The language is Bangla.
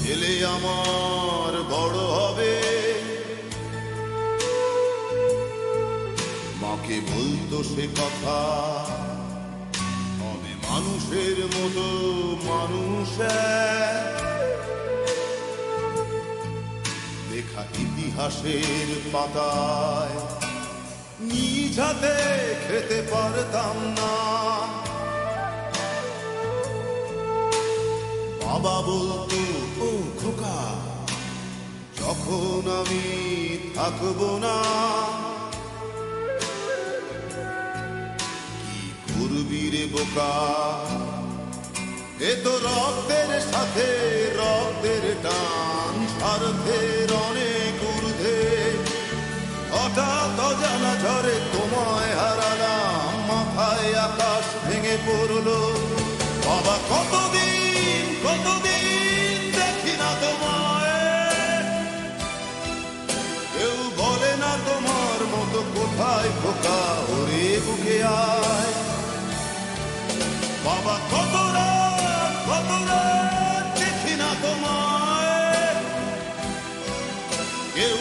ছেলে আমার বড় হবে, মাকে বলতো সে কথা, আমি মানুষের মতো মানুষ লেখা ইতিহাসের পাতায় নিজ হাতে খেতে পারতাম না। বাবা বলতো, ও খোকা, যখন আমি থাকবো না, কি করবি রে বোকা, এ তো রক্তের সাথে রক্তের টান, স্বার্থের অনেক ঊর্ধ্বে। হঠাৎ অজানা ঝড়ে তোমায় হারালাম, মাথায় আকাশ ভেঙে পড়লো। বাবা কতদিন কতদিন দেখি না তোমায়, কেউ বলে না তোমার মতো কোথায় খোকা, ওরে বুকে আয়। বাবা কত রাত দেখি না তোমায়, কেউ